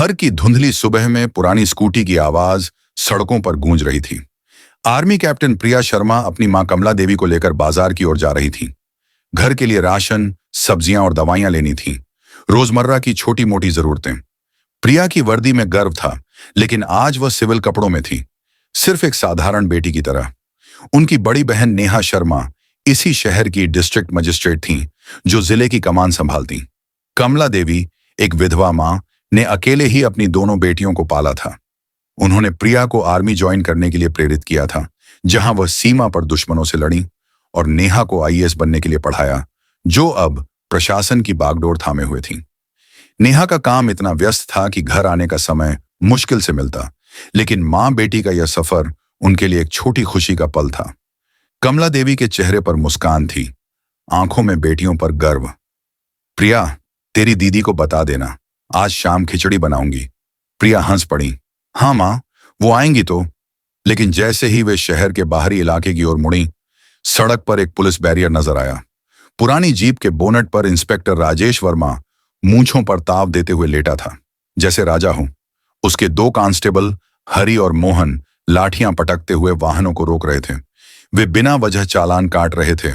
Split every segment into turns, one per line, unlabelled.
हर की धुंधली सुबह में पुरानी स्कूटी की आवाज सड़कों पर गूंज रही थी। आर्मी कैप्टन प्रिया शर्मा अपनी मां कमला देवी को लेकर बाजार की ओर जा रही थी। घर के लिए राशन, सब्जियां और दवाइयां लेनी थी, रोजमर्रा की छोटी मोटी जरूरतें। प्रिया की वर्दी में गर्व था, लेकिन आज वह सिविल कपड़ों में थी, सिर्फ एक साधारण बेटी की तरह। उनकी बड़ी बहन नेहा शर्मा इसी शहर की डिस्ट्रिक्ट मजिस्ट्रेट थीं, जो जिले की कमान संभालती। कमला देवी, एक विधवा मां, ने अकेले ही अपनी दोनों बेटियों को पाला था। उन्होंने प्रिया को आर्मी ज्वाइन करने के लिए प्रेरित किया था, जहां वह सीमा पर दुश्मनों से लड़ी, और नेहा को आईएएस बनने के लिए पढ़ाया, जो अब प्रशासन की बागडोर थामे हुए थी। नेहा का काम इतना व्यस्त था कि घर आने का समय मुश्किल से मिलता, लेकिन मां बेटी का यह सफर उनके लिए एक छोटी खुशी का पल था। कमला देवी के चेहरे पर मुस्कान थी, आंखों में बेटियों पर गर्व। प्रिया, तेरी दीदी को बता देना, आज शाम खिचड़ी बनाऊंगी। प्रिया हंस पड़ी। हाँ मां, वो आएंगी तो। लेकिन जैसे ही वे शहर के बाहरी इलाके की ओर मुड़ी, सड़क पर एक पुलिस बैरियर नजर आया। पुरानी जीप के बोनट पर इंस्पेक्टर राजेश वर्मा मूंछों पर ताव देते हुए लेटा था, जैसे राजा हो। उसके दो कांस्टेबल हरि और मोहन लाठियां पटकते हुए वाहनों को रोक रहे थे। वे बिना वजह चालान काट रहे थे,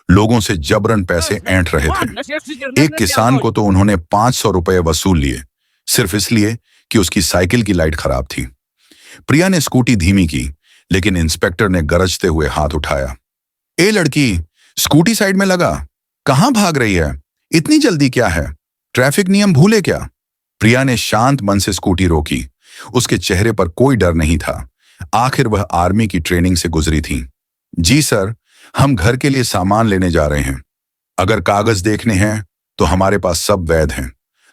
लोगों से जबरन पैसे ऐंठ रहे थे। एक किसान को तो उन्होंने 500 रुपए वसूल लिए, सिर्फ इसलिए कि उसकी साइकिल की लाइट खराब थी। प्रिया ने स्कूटी धीमी की, लेकिन इंस्पेक्टर ने गरजते हुए हाथ उठाया। ए लड़की, स्कूटी साइड में लगा, कहां भाग रही है? इतनी जल्दी क्या है? ट्रैफिक नियम भूले क्या? प्रिया ने शांत मन से स्कूटी रोकी। उसके चेहरे पर कोई डर नहीं था, आखिर वह आर्मी की ट्रेनिंग से गुजरी थी। जी सर, हम घर के लिए सामान लेने जा रहे हैं। अगर कागज देखने हैं तो हमारे पास सब वैध हैं,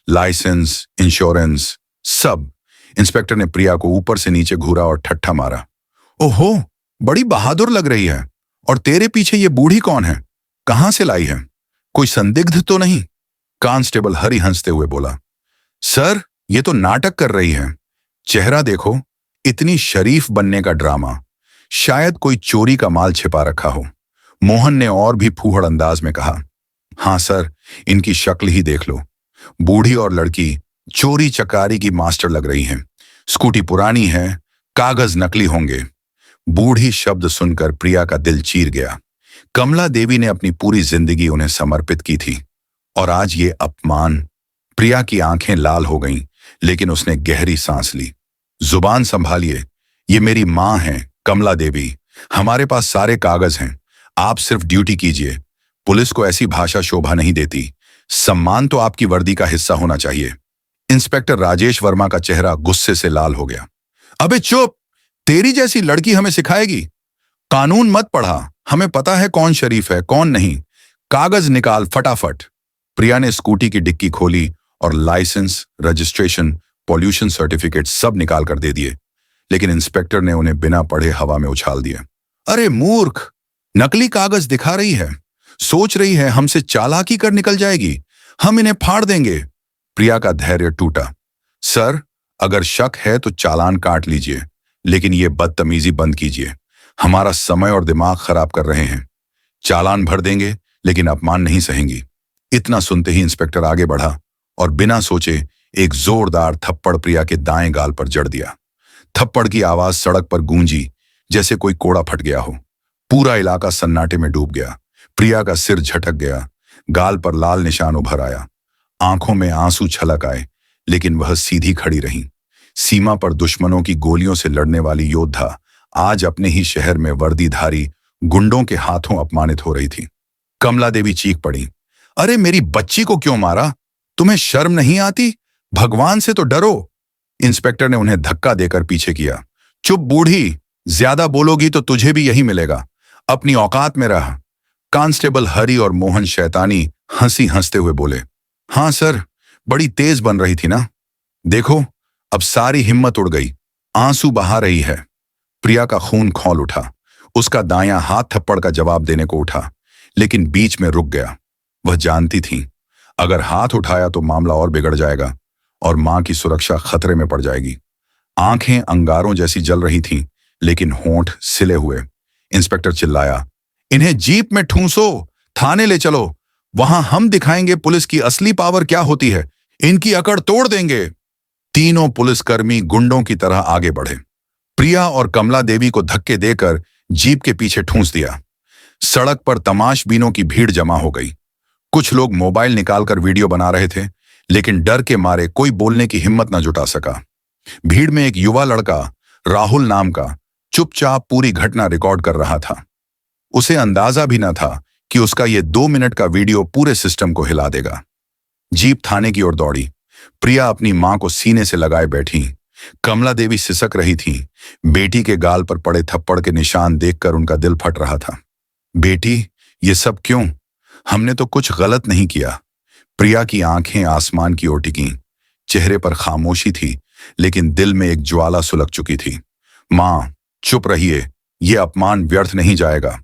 लाइसेंस, इंश्योरेंस, सब। इंस्पेक्टर ने प्रिया को ऊपर से नीचे घूरा और ठट्ठा मारा। ओहो, बड़ी बहादुर लग रही है। और तेरे पीछे ये बूढ़ी कौन है? कहां से लाई है? कोई संदिग्ध तो नहीं? कांस्टेबल हरि हंसते हुए बोला। सर, ये तो नाटक कर रही है। चेहरा देखो, इतनी शरीफ बनने का ड्रामा। शायद कोई चोरी का माल छिपा रखा हो। मोहन ने और भी फूहड़ अंदाज में कहा। हाँ सर, इनकी शक्ल ही देख लो। बूढ़ी और लड़की चोरी चकारी की मास्टर लग रही हैं। स्कूटी पुरानी है, कागज नकली होंगे। बूढ़ी शब्द सुनकर प्रिया का दिल चीर गया। कमला देवी ने अपनी पूरी जिंदगी उन्हें समर्पित की थी, और आज ये अपमान। प्रिया की आंखें लाल हो गईं, लेकिन उसने गहरी सांस ली। जुबान संभालिए, ये मेरी मां है कमला देवी। हमारे पास सारे कागज हैं, आप सिर्फ ड्यूटी कीजिए। पुलिस को ऐसी भाषा शोभा नहीं देती। सम्मान तो आपकी वर्दी का हिस्सा होना चाहिए। इंस्पेक्टर राजेश वर्मा का चेहरा गुस्से से लाल हो गया। अबे चुप, तेरी जैसी लड़की हमें सिखाएगी? कानून मत पढ़ा, हमें पता है कौन शरीफ है कौन नहीं। कागज निकाल फटाफट। प्रिया ने स्कूटी की डिक्की खोली और लाइसेंस, रजिस्ट्रेशन, पॉल्यूशन सर्टिफिकेट सब निकाल कर दे दिए, लेकिन इंस्पेक्टर ने उन्हें बिना पढ़े हवा में उछाल दिया। अरे मूर्ख, नकली कागज दिखा रही है, सोच रही है हमसे चालाकी कर निकल जाएगी। हम इन्हें फाड़ देंगे। प्रिया का धैर्य टूटा। सर, अगर शक है तो चालान काट लीजिए, लेकिन ये बदतमीजी बंद कीजिए। हमारा समय और दिमाग खराब कर रहे हैं। चालान भर देंगे, लेकिन अपमान नहीं सहेंगी। इतना सुनते ही इंस्पेक्टर आगे बढ़ा और बिना सोचे एक जोरदार थप्पड़ प्रिया के दाएं गाल पर जड़ दिया। थप्पड़ की आवाज सड़क पर गूंजी, जैसे कोई कोड़ा फट गया हो। पूरा इलाका सन्नाटे में डूब गया। प्रिया का सिर झटक गया, गाल पर लाल निशान उभर आया, आंखों में आंसू छलक आए, लेकिन वह सीधी खड़ी रही। सीमा पर दुश्मनों की गोलियों से लड़ने वाली योद्धा आज अपने ही शहर में वर्दीधारी गुंडों के हाथों अपमानित हो रही थी। कमला देवी चीख पड़ी। अरे मेरी बच्ची को क्यों मारा? तुम्हें शर्म नहीं आती? भगवान से तो डरो। इंस्पेक्टर ने उन्हें धक्का देकर पीछे किया। चुप बूढ़ी, ज्यादा बोलोगी तो तुझे भी यही मिलेगा। अपनी औकात में रह। कांस्टेबल हरि और मोहन शैतानी हंसी हंसते हुए बोले। हाँ सर, बड़ी तेज बन रही थी ना। देखो, अब सारी हिम्मत उड़ गई, आंसू बहा रही है। प्रिया का खून खौल उठा। उसका दायां हाथ थप्पड़ का जवाब देने को उठा, लेकिन बीच में रुक गया। वह जानती थी, अगर हाथ उठाया तो मामला और बिगड़ जाएगा और मां की सुरक्षा खतरे में पड़ जाएगी। आंखें अंगारों जैसी जल रही थीं, लेकिन होंठ सिले हुए। इंस्पेक्टर चिल्लाया, इन्हें जीप में ठूंसो, थाने ले चलो। वहां हम दिखाएंगे पुलिस की असली पावर क्या होती है। इनकी अकड़ तोड़ देंगे। तीनों पुलिसकर्मी गुंडों की तरह आगे बढ़े। प्रिया और कमला देवी को धक्के देकर जीप के पीछे ठूंस दिया। सड़क पर तमाशबीनों की भीड़ जमा हो गई। कुछ लोग मोबाइल निकालकर वीडियो बना रहे थे, लेकिन डर के मारे कोई बोलने की हिम्मत न जुटा सका। भीड़ में एक युवा लड़का राहुल नाम का चुपचाप पूरी घटना रिकॉर्ड कर रहा था। उसे अंदाजा भी न था कि उसका ये 2 मिनट का वीडियो पूरे सिस्टम को हिला देगा। जीप थाने की ओर दौड़ी। प्रिया अपनी मां को सीने से लगाए बैठी। कमला देवी सिसक रही थी। बेटी के गाल पर पड़े थप्पड़ के निशान देखकर उनका दिल फट रहा था। बेटी, ये सब क्यों? हमने तो कुछ गलत नहीं किया। प्रिया की आंखें आसमान की ओर टिकीं। चेहरे पर खामोशी थी, लेकिन दिल में एक ज्वाला सुलग चुकी थी। मां, चुप रहिए, ये अपमान व्यर्थ नहीं जाएगा।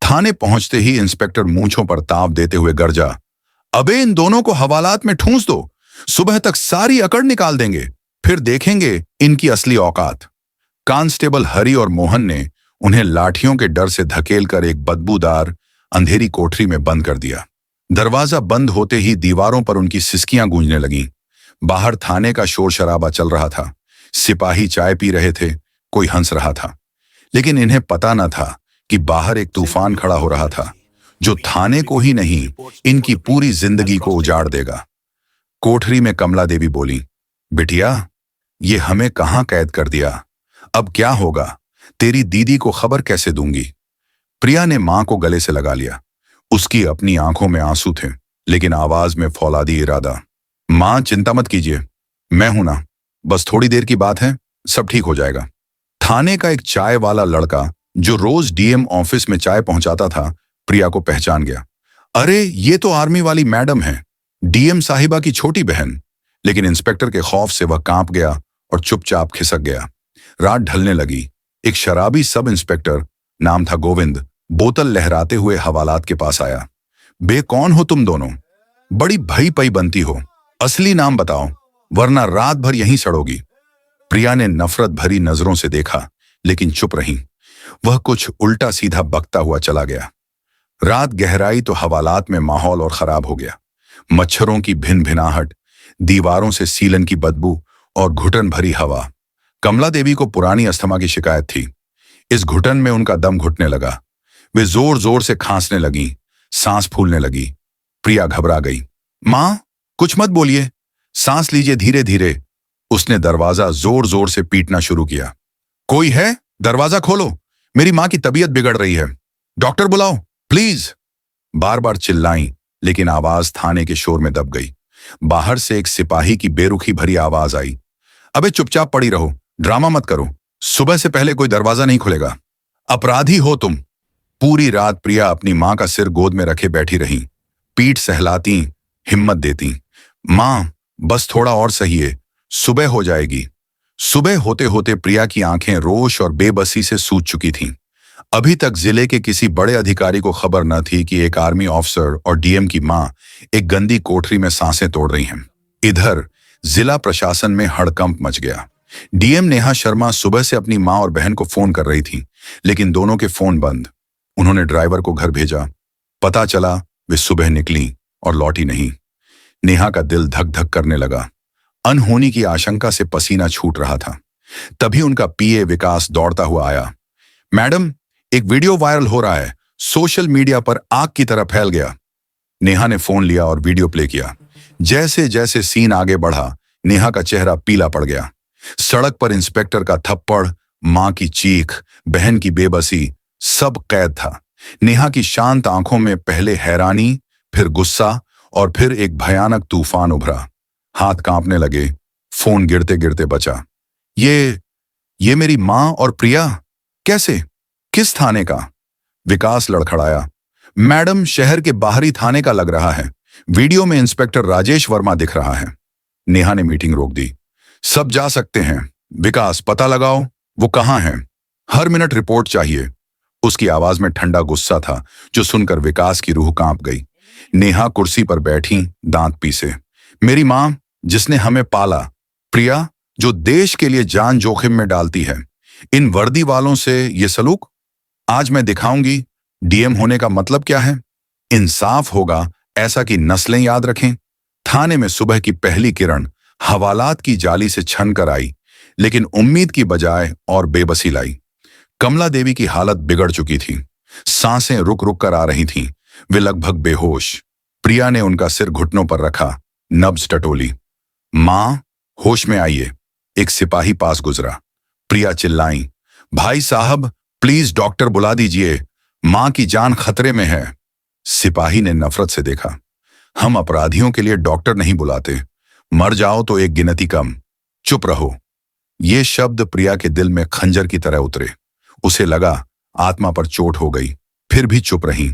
थाने पहुंचते ही इंस्पेक्टर मूंछों पर ताव देते हुए गरजा, अबे इन दोनों को हवालात में ठूंस दो, सुबह तक सारी अकड़ निकाल देंगे, फिर देखेंगे इनकी असली औकात। कांस्टेबल हरि और मोहन ने उन्हें लाठियों के डर से धकेलकर एक बदबूदार अंधेरी कोठरी में बंद कर दिया। दरवाजा बंद होते ही दीवारों पर उनकी सिसकियां गूंजने लगीं। बाहर थाने का शोर शराबा चल रहा था। सिपाही चाय पी रहे थे, कोई हंस रहा था, लेकिन इन्हें पता न था कि बाहर एक तूफान खड़ा हो रहा था, जो थाने को ही नहीं, इनकी पूरी जिंदगी को उजाड़ देगा। कोठरी में कमला देवी बोली, बिटिया, ये हमें कहां कैद कर दिया? अब क्या होगा? तेरी दीदी को खबर कैसे दूंगी? प्रिया ने मां को गले से लगा लिया। उसकी अपनी आंखों में आंसू थे, लेकिन आवाज में फौलादी इरादा। मां, चिंता मत कीजिए, मैं हूं ना, बस थोड़ी देर की बात है, सब ठीक हो जाएगा। थाने का एक चाय वाला लड़का जो रोज डीएम ऑफिस में चाय पहुंचाता था, प्रिया को पहचान गया। अरे, ये तो आर्मी वाली मैडम है, डीएम साहिबा की छोटी बहन। लेकिन इंस्पेक्टर के खौफ से वह कांप गया और चुपचाप खिसक गया। रात ढलने लगी। एक शराबी सब इंस्पेक्टर, नाम था गोविंद, बोतल लहराते हुए हवालात के पास आया। बे, कौन हो तुम दोनों? बड़ी भई पई बनती हो, असली नाम बताओ, वरना रात भर यहीं सड़ोगी। प्रिया ने नफरत भरी नजरों से देखा, लेकिन चुप रही। वह कुछ उल्टा सीधा बकता हुआ चला गया। रात गहराई तो हवालात में माहौल और खराब हो गया। मच्छरों की भिन भिनाहट, दीवारों से सीलन की बदबू और घुटन भरी हवा। कमला देवी को पुरानी अस्थमा की शिकायत थी। इस घुटन में उनका दम घुटने लगा। वे जोर जोर से खांसने लगी, सांस फूलने लगी। प्रिया घबरा गई। मां, कुछ मत बोलिए, सांस लीजिए धीरे धीरे। उसने दरवाजा जोर जोर से पीटना शुरू किया। कोई है? दरवाजा खोलो, मेरी मां की तबीयत बिगड़ रही है, डॉक्टर बुलाओ प्लीज। बार बार चिल्लाई, लेकिन आवाज थाने के शोर में दब गई। बाहर से एक सिपाही की बेरुखी भरी आवाज आई, अबे चुपचाप पड़ी रहो, ड्रामा मत करो, सुबह से पहले कोई दरवाजा नहीं खुलेगा। अपराधी हो तुम। पूरी रात प्रिया अपनी मां का सिर गोद में रखे बैठी रही, पीठ सहलाती, हिम्मत देती। मां, बस थोड़ा और सहिए, सुबह हो जाएगी। सुबह होते होते प्रिया की आंखें रोष और बेबसी से सूज चुकी थीं। अभी तक जिले के किसी बड़े अधिकारी को खबर न थी कि एक आर्मी ऑफिसर और डीएम की मां एक गंदी कोठरी में सांसें तोड़ रही हैं। इधर जिला प्रशासन में हड़कंप मच गया। डीएम नेहा शर्मा सुबह से अपनी मां और बहन को फोन कर रही थी, लेकिन दोनों के फोन बंद। उन्होंने ड्राइवर को घर भेजा। पता चला वे सुबह निकली और लौटी नहीं। नेहा का दिल धक धक करने लगा। अनहोनी की आशंका से पसीना छूट रहा था। तभी उनका पीए विकास दौड़ता हुआ आया। मैडम, एक वीडियो वायरल हो रहा है, सोशल मीडिया पर आग की तरह फैल गया। नेहा ने फोन लिया और वीडियो प्ले किया। जैसे जैसे सीन आगे बढ़ा, नेहा का चेहरा पीला पड़ गया। सड़क पर इंस्पेक्टर का थप्पड़, मां की चीख, बहन की बेबसी, सब कैद था। नेहा की शांत आंखों में पहले हैरानी, फिर गुस्सा और फिर एक भयानक तूफान उभरा। हाथ कांपने लगे, फोन गिरते गिरते बचा। ये मेरी मां और प्रिया? कैसे? किस थाने का? विकास लड़खड़ाया। मैडम, शहर के बाहरी थाने का लग रहा है। वीडियो में इंस्पेक्टर राजेश वर्मा दिख रहा है। नेहा ने मीटिंग रोक दी। सब जा सकते हैं। विकास, पता लगाओ वो कहां है। हर मिनट रिपोर्ट चाहिए। उसकी आवाज में ठंडा गुस्सा था, जो सुनकर विकास की रूह कांप गई। नेहा कुर्सी पर बैठी, दांत पीसे। मेरी मां, जिसने हमें पाला, प्रिया, जो देश के लिए जान जोखिम में डालती है, इन वर्दी वालों से ये सलूक? आज मैं दिखाऊंगी डीएम होने का मतलब क्या है। इंसाफ होगा ऐसा कि नस्लें याद रखें। थाने में सुबह की पहली किरण हवालात की जाली से छन कर आई, लेकिन उम्मीद की बजाय और बेबसी लाई। कमला देवी की हालत बिगड़ चुकी थी। सांसें रुक रुक कर आ रही थीं। वे लगभग बेहोश। प्रिया ने उनका सिर घुटनों पर रखा, नब्ज टटोली। मां, होश में आइए। एक सिपाही पास गुजरा। प्रिया चिल्लाई, भाई साहब, प्लीज डॉक्टर बुला दीजिए, मां की जान खतरे में है। सिपाही ने नफरत से देखा। हम अपराधियों के लिए डॉक्टर नहीं बुलाते, मर जाओ तो एक गिनती कम। चुप रहो। ये शब्द प्रिया के दिल में खंजर की तरह उतरे। उसे लगा आत्मा पर चोट हो गई, फिर भी चुप रही।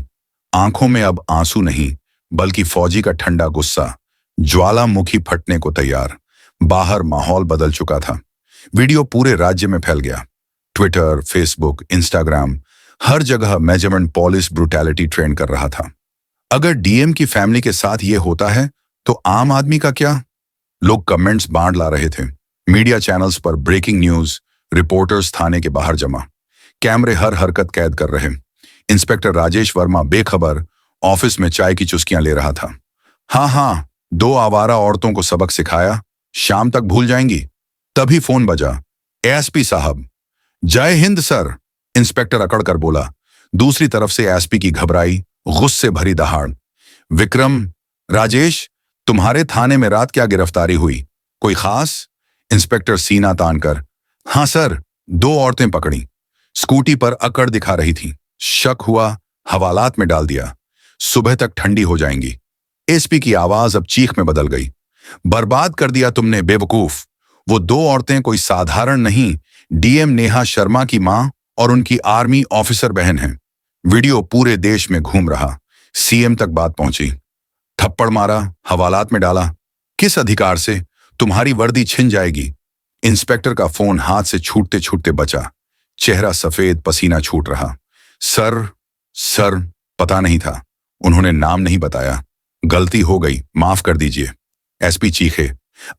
आंखों में अब आंसू नहीं, बल्कि फौजी का ठंडा गुस्सा, ज्वालामुखी फटने को तैयार। बाहर माहौल बदल चुका था। वीडियो पूरे राज्य में फैल गया। ट्विटर, फेसबुक, इंस्टाग्राम, हर जगह मेजरमेंट पॉलिस ब्रूटैलिटी ट्रेंड कर रहा था। अगर डीएम की फैमिली के साथ ये होता है तो आम आदमी का क्या? लोग कमेंट्स बांट ला रहे थे। मीडिया चैनल्स पर ब्रेकिंग न्यूज, रिपोर्टर्स थाने के बाहर जमा, कैमरे हर हरकत कैद कर रहे। इंस्पेक्टर राजेश वर्मा बेखबर ऑफिस में चाय की चुस्कियां ले रहा था। हाँ, 2 आवारा औरतों को सबक सिखाया, शाम तक भूल जाएंगी। तभी फोन बजा। एएसपी साहब। जय हिंद सर, इंस्पेक्टर अकड़कर बोला। दूसरी तरफ से एसपी की घबराई, गुस्से भरी दहाड़। विक्रम, राजेश, तुम्हारे थाने में रात क्या गिरफ्तारी हुई? कोई खास? इंस्पेक्टर सीना तानकर। हाँ सर, 2 औरतें पकड़ी, स्कूटी पर अकड़ दिखा रही थी। शक हुआ, हवालात में डाल दिया, सुबह तक ठंडी हो जाएंगी। एसपी की आवाज अब चीख में बदल गई। बर्बाद कर दिया तुमने बेवकूफ। वो 2 औरतें कोई साधारण नहीं, डीएम नेहा शर्मा की मां और उनकी आर्मी ऑफिसर बहन हैं। वीडियो पूरे देश में घूम रहा। सीएम तक बात पहुंची। थप्पड़ मारा, हवालात में डाला, किस अधिकार से? तुम्हारी वर्दी छिन जाएगी। इंस्पेक्टर का फोन हाथ से छूटते छूटते बचा। चेहरा सफेद, पसीना छूट रहा। सर, पता नहीं था। उन्होंने नाम नहीं बताया। गलती हो गई, माफ कर दीजिए। एसपी चीखे।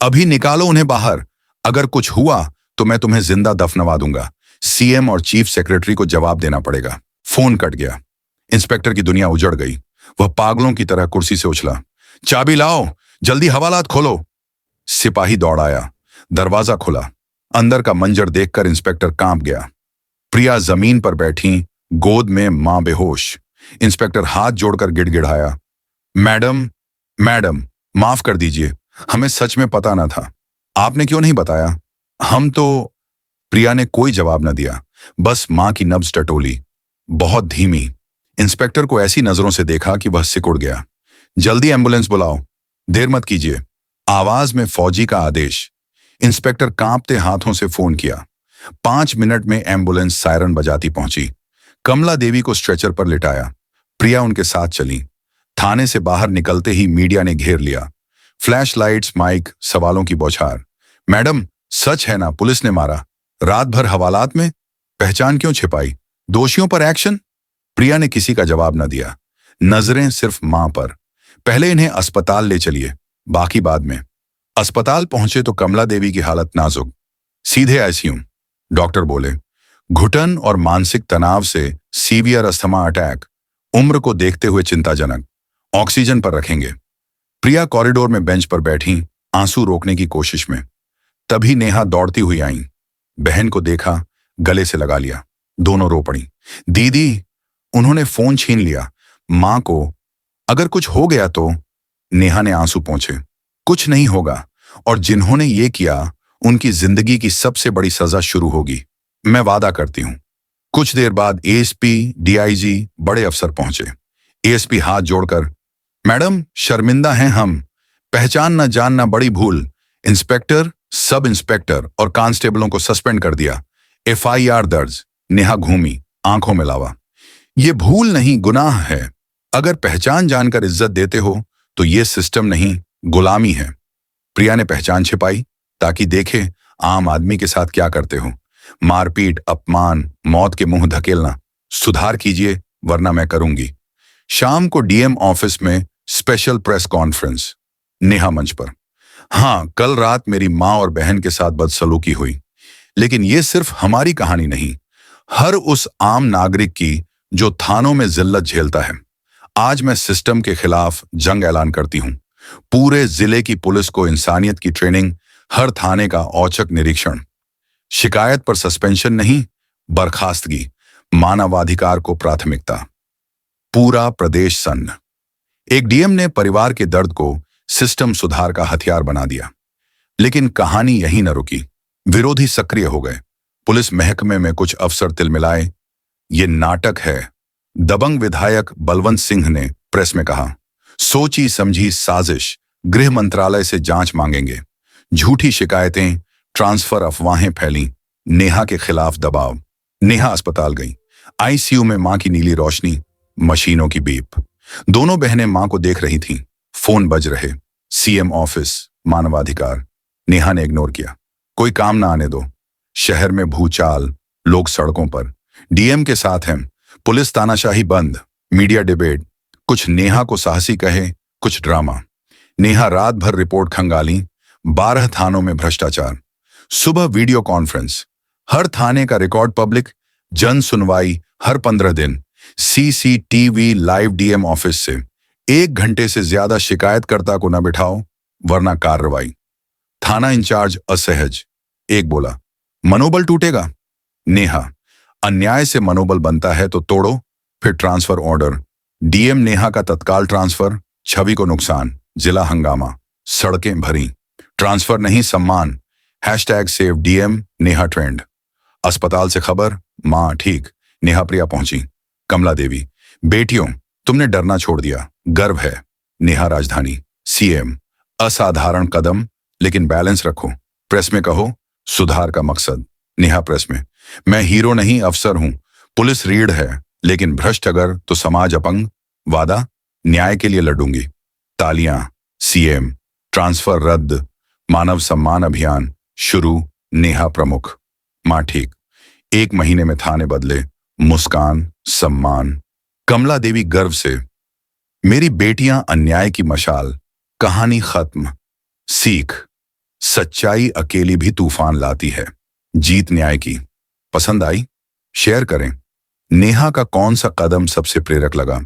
अभी निकालो उन्हें बाहर। अगर कुछ हुआ तो मैं तुम्हें जिंदा दफनवा दूंगा। सीएम और चीफ सेक्रेटरी को जवाब देना पड़ेगा। फोन कट गया। इंस्पेक्टर की दुनिया उजड़ गई। वह पागलों की तरह कुर्सी से उछला। चाबी लाओ, जल्दी हवालात खोलो। सिपाही दौड़ आया। दरवाजा खुला। अंदर का मंजर देखकर इंस्पेक्टर कांप गया। प्रिया जमीन पर बैठी, गोद में मां बेहोश। इंस्पेक्टर हाथ जोड़कर गिड़गिड़ाया, मैडम, माफ कर दीजिए, हमें सच में पता ना था। आपने क्यों नहीं बताया? हम तो। प्रिया ने कोई जवाब न दिया, बस मां की नब्ज टटोली, बहुत धीमी। इंस्पेक्टर को ऐसी नजरों से देखा कि वह सिकुड़ गया। जल्दी एम्बुलेंस बुलाओ, देर मत कीजिए। आवाज में फौजी का आदेश। इंस्पेक्टर कांपते हाथों से फोन किया। 5 मिनट में एम्बुलेंस सायरन बजाती पहुंची। कमला देवी को स्ट्रेचर पर लिटाया। प्रिया उनके साथ चली। थाने से बाहर निकलते ही मीडिया ने घेर लिया। फ्लैश लाइट्स, माइक, सवालों की बौछार। मैडम, सच है ना पुलिस ने मारा? रात भर हवालात में? पहचान क्यों छिपाई? दोषियों पर एक्शन? प्रिया ने किसी का जवाब न दिया। नजरें सिर्फ मां पर। पहले इन्हें अस्पताल ले चलिए, बाकी बाद में। अस्पताल पहुंचे तो कमला देवी की हालत नाजुक। सीधे आईसीयू। डॉक्टर बोले, घुटन और मानसिक तनाव से सीवियर अस्थमा अटैक, उम्र को देखते हुए चिंताजनक, ऑक्सीजन पर रखेंगे। प्रिया कॉरिडोर में बेंच पर बैठी, आंसू रोकने की कोशिश में। तभी नेहा दौड़ती हुई आई। बहन को देखा, गले से लगा लिया। दोनों रो पड़ी। दीदी। उन्होंने फोन छीन लिया। मां को अगर कुछ हो गया तो? नेहा ने आंसू पोंछे। कुछ नहीं होगा, और जिन्होंने ये किया उनकी जिंदगी की सबसे बड़ी सजा शुरू होगी, मैं वादा करती हूं। कुछ देर बाद एएसपी, डीआईजी, बड़े अफसर पहुंचे। एएसपी हाथ जोड़कर, मैडम, शर्मिंदा हैं हम, पहचान न जानना बड़ी भूल। इंस्पेक्टर, सब इंस्पेक्टर और कांस्टेबलों को सस्पेंड कर दिया। एफआईआर दर्ज। नेहा घूमी, आंखों में लावा। ये भूल नहीं, गुनाह है। अगर पहचान जानकर इज्जत देते हो तो ये सिस्टम नहीं, गुलामी है। प्रिया ने पहचान छिपाई ताकि देखे आम आदमी के साथ क्या करते हो। मारपीट, अपमान, मौत के मुंह धकेलना। सुधार कीजिए वरना मैं करूंगी। शाम को डीएम ऑफिस में स्पेशल प्रेस कॉन्फ्रेंस। नेहा मंच पर। हाँ, कल रात मेरी मां और बहन के साथ बदसलूकी हुई, लेकिन ये सिर्फ हमारी कहानी नहीं, हर उस आम नागरिक की जो थानों में जिल्लत झेलता है। आज मैं सिस्टम के खिलाफ जंग ऐलान करती हूं। पूरे जिले की पुलिस को इंसानियत की ट्रेनिंग, हर थाने का औचक निरीक्षण, शिकायत पर सस्पेंशन नहीं, बर्खास्तगी, मानवाधिकार को प्राथमिकता। पूरा प्रदेश सन्न। एक डीएम ने परिवार के दर्द को सिस्टम सुधार का हथियार बना दिया। लेकिन कहानी यहीं न रुकी। विरोधी सक्रिय हो गए। पुलिस महकमे में कुछ अफसर तिलमिलाए। ये नाटक है, दबंग विधायक बलवंत सिंह ने प्रेस में कहा। सोची समझी साजिश, गृह मंत्रालय से जांच मांगेंगे। झूठी शिकायतें, ट्रांसफर अफवाहें फैली। नेहा के खिलाफ दबाव। नेहा अस्पताल गई। आईसीयू में मां की नीली रोशनी, मशीनों की बीप। दोनों बहनें मां को देख रही थीं। फोन बज रहे। सीएम ऑफिस, मानवाधिकार। नेहा ने इग्नोर किया। कोई काम ना आने दो। शहर में भूचाल, लोग सड़कों पर। डीएम के साथ हैं। पुलिस तानाशाही बंद, मीडिया डिबेट। कुछ नेहा को साहसी कहे, कुछ ड्रामा। नेहा रात भर रिपोर्ट खंगाली। 12 थानों में भ्रष्टाचार। सुबह वीडियो कॉन्फ्रेंस, हर थाने का रिकॉर्ड पब्लिक। जन सुनवाई हर 15 दिन। सीसीटीवी लाइव डीएम ऑफिस से। 1 घंटे से ज्यादा शिकायतकर्ता को न बिठाओ वरना कार्रवाई। थाना इंचार्ज असहज। एक बोला, मनोबल टूटेगा। नेहा, अन्याय से मनोबल बनता है तो तोड़ो, फिर ट्रांसफर ऑर्डर। डीएम नेहा का तत्काल ट्रांसफर, छवि को नुकसान, जिला हंगामा, सड़कें भरी। ट्रांसफर नहीं, सम्मान। #Save DM Neha trend. अस्पताल से खबर, मां ठीक। नेहा प्रिया पहुंची। कमला देवी, बेटियों तुमने डरना छोड़ दिया, गर्व है। नेहा राजधानी। सीएम, असाधारण कदम, लेकिन बैलेंस रखो। प्रेस में कहो, सुधार का मकसद। नेहा प्रेस में, मैं हीरो नहीं अफसर हूं। पुलिस रीढ़ है, लेकिन भ्रष्ट अगर तो समाज अपंग। वादा, न्याय के लिए लड़ूंगी। तालियां। सीएम, ट्रांसफर रद्द। मानव सम्मान अभियान शुरू। नेहा प्रमुख। मां ठीक। 1 महीने में थाने बदले। मुस्कान, सम्मान। कमला देवी गर्व से, मेरी बेटियां अन्याय की मशाल। कहानी खत्म। सीख, सच्चाई अकेली भी तूफान लाती है। जीत न्याय की। पसंद आई? शेयर करें। नेहा का कौन सा कदम सबसे प्रेरक लगा?